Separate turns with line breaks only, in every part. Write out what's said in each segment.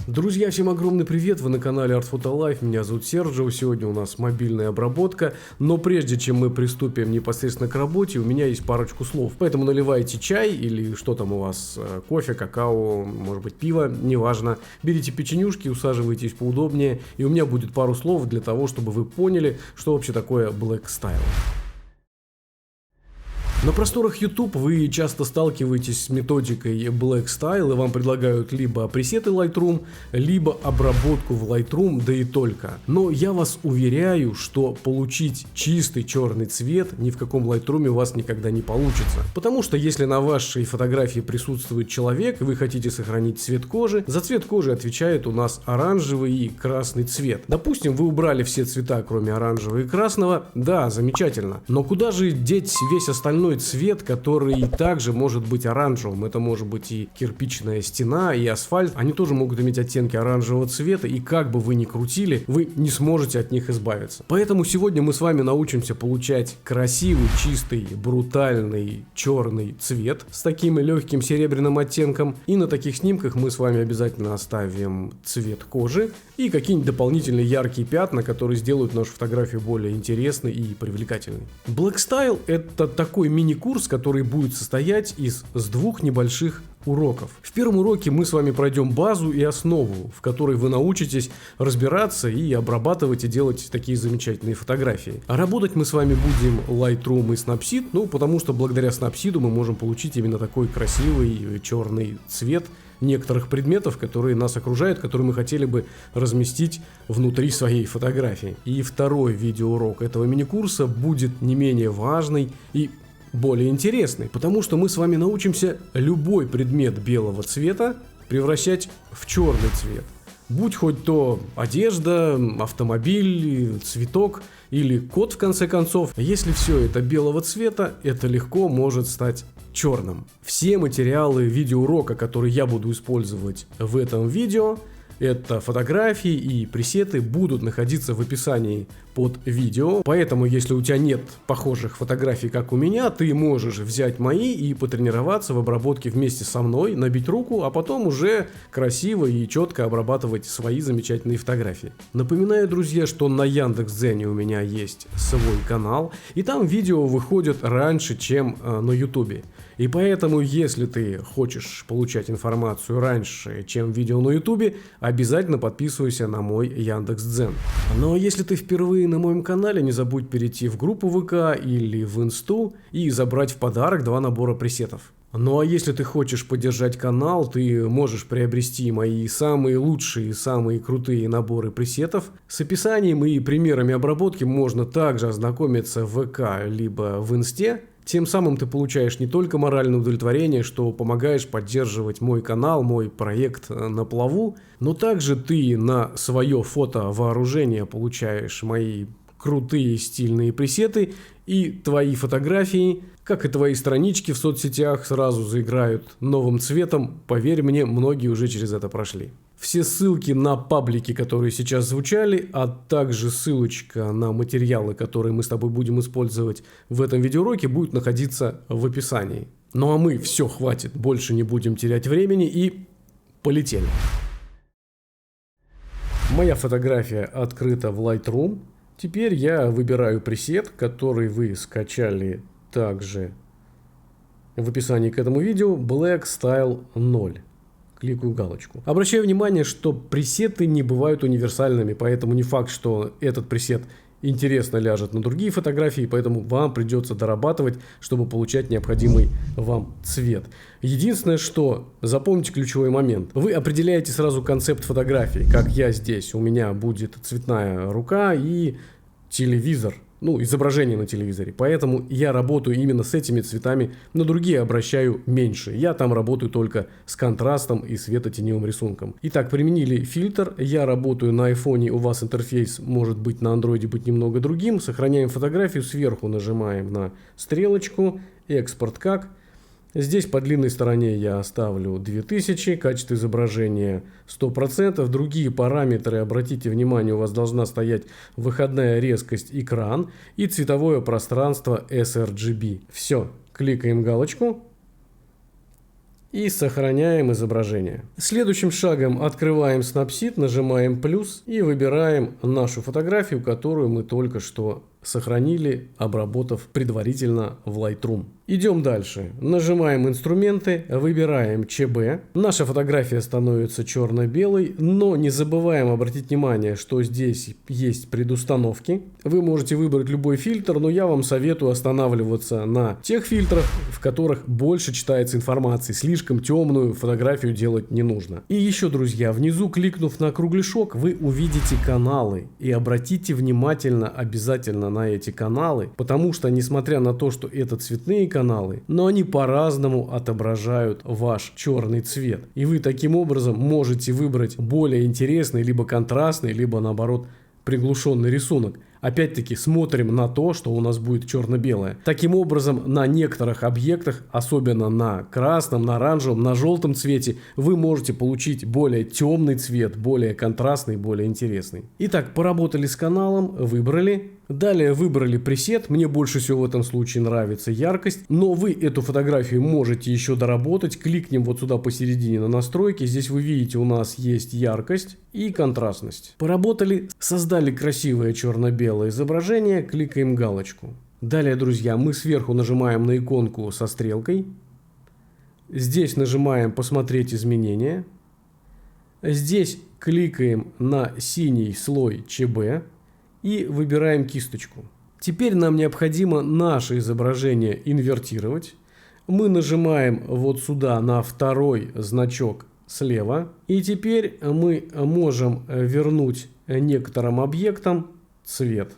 Друзья, всем огромный привет, вы на канале Art Photo Life, меня зовут Серджио, сегодня у нас мобильная обработка, но прежде чем мы приступим непосредственно к работе, у меня есть парочку слов, поэтому наливайте чай или что там у вас, кофе, какао, может быть пиво, неважно, берите печенюшки, усаживайтесь поудобнее, и у меня будет пару слов для того, чтобы вы поняли, что вообще такое Black Style. На просторах YouTube вы часто сталкиваетесь с методикой Black Style, и вам предлагают либо пресеты Lightroom, либо обработку в Lightroom, да и только. Но я вас уверяю, что получить чистый черный цвет ни в каком Lightroom у вас никогда не получится. Потому что если на вашей фотографии присутствует человек, и вы хотите сохранить цвет кожи, за цвет кожи отвечает у нас оранжевый и красный цвет. Допустим, вы убрали все цвета, кроме оранжевого и красного, да, замечательно. Но куда же деть весь остальной цвет, который также может быть оранжевым? Это может быть и кирпичная стена, и асфальт. Они тоже могут иметь оттенки оранжевого цвета, и как бы вы ни крутили, вы не сможете от них избавиться. Поэтому сегодня мы с вами научимся получать красивый, чистый, брутальный черный цвет с таким легким серебряным оттенком. И на таких снимках мы с вами обязательно оставим цвет кожи и какие-нибудь дополнительные яркие пятна, которые сделают нашу фотографию более интересной и привлекательной. Black Style — это такой мини-курс, который будет состоять из двух небольших уроков. В первом уроке мы с вами пройдем базу и основу, в которой вы научитесь разбираться и обрабатывать и делать такие замечательные фотографии. А работать мы с вами будем Lightroom и Snapseed, потому что благодаря Snapseed мы можем получить именно такой красивый черный цвет некоторых предметов, которые нас окружают, которые мы хотели бы разместить внутри своей фотографии. И второй видеоурок этого мини-курса будет не менее важный и более интересный, потому что мы с вами научимся любой предмет белого цвета превращать в черный цвет. Будь хоть то одежда, автомобиль, цветок или кот в конце концов. Если все это белого цвета, это легко может стать черным. Все материалы видеоурока, которые я буду использовать в этом видео, это фотографии и пресеты, будут находиться в описании под видео. Поэтому, если у тебя нет похожих фотографий, как у меня, ты можешь взять мои и потренироваться в обработке вместе со мной, набить руку, а потом уже красиво и четко обрабатывать свои замечательные фотографии. Напоминаю, друзья, что на Яндекс.Дзене у меня есть свой канал, и там видео выходят раньше, чем на Ютубе. И поэтому, если ты хочешь получать информацию раньше, чем видео на Ютубе, обязательно подписывайся на мой Яндекс.Дзен. Но если ты впервые на моем канале, не забудь перейти в группу ВК или в Инсту и забрать в подарок 2 набора пресетов. Ну а если ты хочешь поддержать канал, ты можешь приобрести мои самые лучшие, самые крутые наборы пресетов. С описанием и примерами обработки можно также ознакомиться в ВК либо в Инсте. Тем самым ты получаешь не только моральное удовлетворение, что помогаешь поддерживать мой канал, мой проект на плаву, но также ты на свое фотовооружение получаешь мои крутые стильные пресеты, и твои фотографии, как и твои странички в соцсетях, сразу заиграют новым цветом. Поверь мне, многие уже через это прошли. Все ссылки на паблики, которые сейчас звучали, а также ссылочка на материалы, которые мы с тобой будем использовать в этом видеоуроке, будет находиться в описании. Ну а мы, все, хватит, больше не будем терять времени и полетели. Моя фотография открыта в Lightroom. Теперь я выбираю пресет, который вы скачали также в описании к этому видео, Black Style 0. Кликаю галочку. Обращаю внимание, что пресеты не бывают универсальными, поэтому не факт, что этот пресет интересно ляжет на другие фотографии, поэтому вам придется дорабатывать, чтобы получать необходимый вам цвет. Единственное, что запомните ключевой момент. Вы определяете сразу концепт фотографии, как я здесь. У меня будет цветная рука и телевизор. Изображение на телевизоре. Поэтому я работаю именно с этими цветами, на другие обращаю меньше. Я там работаю только с контрастом и светотеневым рисунком. Итак, применили фильтр. Я работаю на айфоне, у вас интерфейс может быть на андроиде быть немного другим. Сохраняем фотографию, сверху нажимаем на стрелочку, экспорт как. Здесь по длинной стороне я оставлю 2000, качество изображения 100%. Другие параметры, обратите внимание, у вас должна стоять выходная резкость экран и цветовое пространство sRGB. Все, кликаем галочку и сохраняем изображение. Следующим шагом открываем Snapseed, нажимаем плюс и выбираем нашу фотографию, которую мы только что сохранили, обработав предварительно в Lightroom. Идем дальше. Нажимаем инструменты, выбираем ЧБ. Наша фотография становится черно-белой, но не забываем обратить внимание, что здесь есть предустановки. Вы можете выбрать любой фильтр, но я вам советую останавливаться на тех фильтрах, в которых больше читается информации. Слишком темную фотографию делать не нужно. И еще, друзья, внизу, кликнув на кругляшок, вы увидите каналы. И обратите внимательно обязательно на эти каналы, потому что, несмотря на то, что это цветные каналы, но они по-разному отображают ваш черный цвет. И вы таким образом можете выбрать более интересный, либо контрастный, либо наоборот приглушенный рисунок. Опять-таки смотрим на то, что у нас будет черно-белое. Таким образом, на некоторых объектах, особенно на красном, на оранжевом, на желтом цвете, вы можете получить более темный цвет, более контрастный, более интересный. Итак, поработали с каналом, выбрали. Далее выбрали пресет. Мне больше всего в этом случае нравится яркость. Но вы эту фотографию можете еще доработать. Кликнем вот сюда посередине на настройки. Здесь вы видите, у нас есть яркость и контрастность. Поработали, создали красивое черно-белое изображение. Кликаем галочку. Далее, друзья, мы сверху нажимаем на иконку со стрелкой. Здесь нажимаем «Посмотреть изменения». Здесь кликаем на синий слой ЧБ. И выбираем кисточку. Теперь нам необходимо наше изображение инвертировать. Мы нажимаем вот сюда на второй значок слева. И теперь мы можем вернуть некоторым объектам цвет.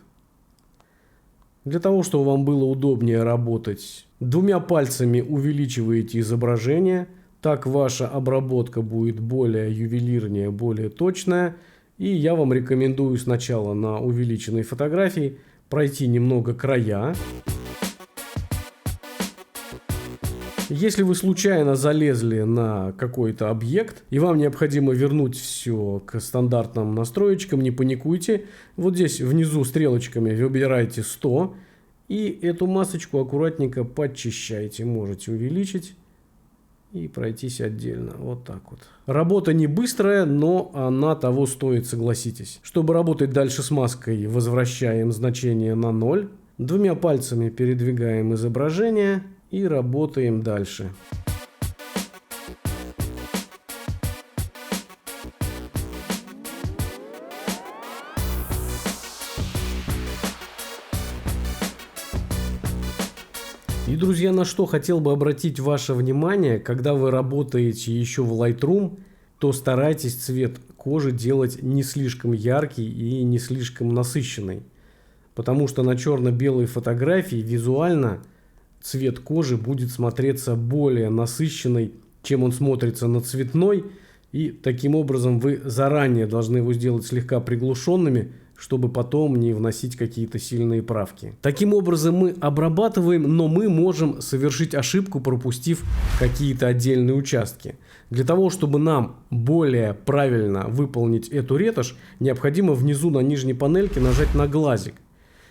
Для того, чтобы вам было удобнее работать, двумя пальцами увеличиваете изображение. Так ваша обработка будет более ювелирнее, более точная. И я вам рекомендую сначала на увеличенной фотографии пройти немного края. Если вы случайно залезли на какой-то объект и вам необходимо вернуть все к стандартным настроечкам, не паникуйте. Вот здесь внизу стрелочками выбираете 100 и эту масочку аккуратненько подчищайте. Можете увеличить и пройтись отдельно. Вот так вот. Работа не быстрая, но она того стоит, согласитесь. Чтобы работать дальше с маской, возвращаем значение на 0. Двумя пальцами передвигаем изображение и работаем дальше. И, друзья, на что хотел бы обратить ваше внимание, когда вы работаете еще в Lightroom, то старайтесь цвет кожи делать не слишком яркий и не слишком насыщенный. Потому что на черно-белой фотографии визуально цвет кожи будет смотреться более насыщенный, чем он смотрится на цветной. И таким образом вы заранее должны его сделать слегка приглушенными, чтобы потом не вносить какие-то сильные правки. Таким образом мы обрабатываем, но мы можем совершить ошибку, пропустив какие-то отдельные участки. Для того, чтобы нам более правильно выполнить эту ретушь, необходимо внизу на нижней панельке нажать на глазик.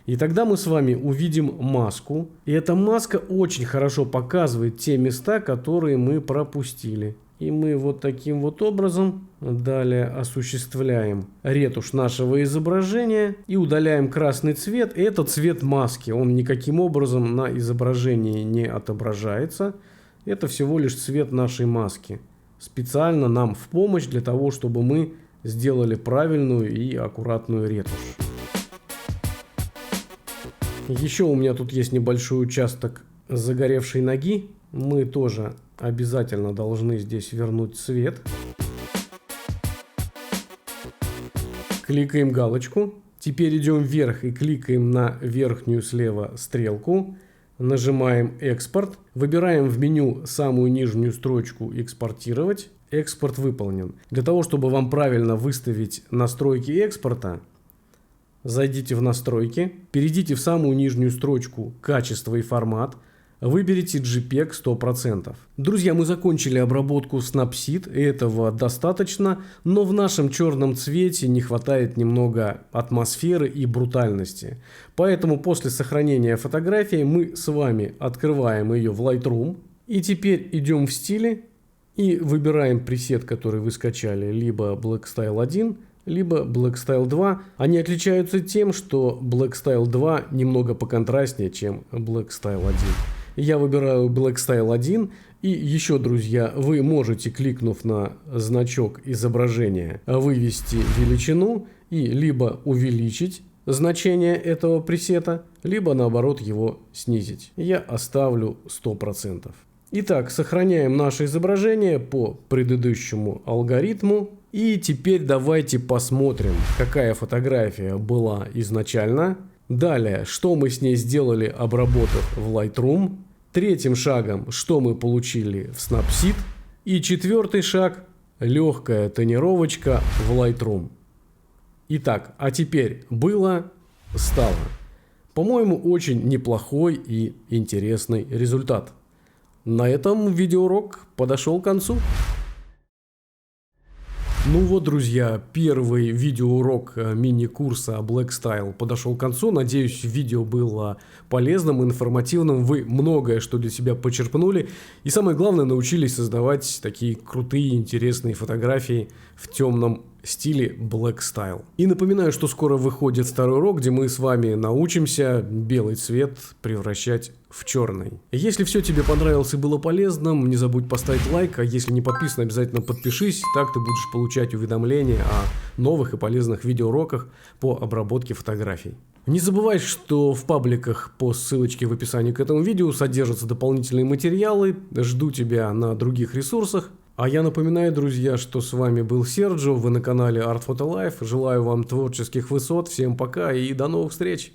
И тогда мы с вами увидим маску. И эта маска очень хорошо показывает те места, которые мы пропустили. И мы вот таким вот образом далее осуществляем ретушь нашего изображения и удаляем красный цвет. Это цвет маски. Он никаким образом на изображении не отображается. Это всего лишь цвет нашей маски. Специально нам в помощь для того, чтобы мы сделали правильную и аккуратную ретушь. Еще у меня тут есть небольшой участок загоревшей ноги. Мы тоже обязательно должны здесь вернуть цвет. Кликаем галочку. Теперь идем вверх и кликаем на верхнюю слева стрелку. Нажимаем «Экспорт». Выбираем в меню самую нижнюю строчку «Экспортировать». Экспорт выполнен. Для того, чтобы вам правильно выставить настройки экспорта, зайдите в настройки, перейдите в самую нижнюю строчку «Качество и формат». Выберите JPEG 100%. Друзья, мы закончили обработку Snapseed, этого достаточно, но в нашем черном цвете не хватает немного атмосферы и брутальности. Поэтому после сохранения фотографии мы с вами открываем ее в Lightroom. И теперь идем в стиле И выбираем пресет, который вы скачали, либо Blackstyle 1, либо Blackstyle 2. Они отличаются тем, что Blackstyle 2 немного поконтрастнее, чем Blackstyle 1. Я выбираю Blackstyle 1. И еще, друзья, вы можете, кликнув на значок изображения, вывести величину и либо увеличить значение этого пресета, либо наоборот его снизить. Я оставлю 100%. Итак, сохраняем наше изображение по предыдущему алгоритму. И теперь давайте посмотрим, какая фотография была изначально. Далее, что мы с ней сделали, обработав в Lightroom. Третьим шагом, что мы получили в Snapseed. И четвертый шаг, легкая тонировочка в Lightroom. Итак, а теперь было, стало. По-моему, очень неплохой и интересный результат. На этом видеоурок подошел к концу. Ну вот, друзья, первый видеоурок мини-курса Blackstyle подошел к концу. Надеюсь, видео было полезным, информативным. Вы многое что для себя почерпнули. И самое главное, научились создавать такие крутые, интересные фотографии в темном стиле Blackstyle. И напоминаю, что скоро выходит второй урок, где мы с вами научимся белый цвет превращать в черный. Если все тебе понравилось и было полезным, не забудь поставить лайк, а если не подписан, обязательно подпишись, так ты будешь получать уведомления о новых и полезных видеоуроках по обработке фотографий. Не забывай, что в пабликах по ссылочке в описании к этому видео содержатся дополнительные материалы, жду тебя на других ресурсах. А я напоминаю, друзья, что с вами был Серджио, вы на канале Art Photo Life. Желаю вам творческих высот, всем пока и до новых встреч!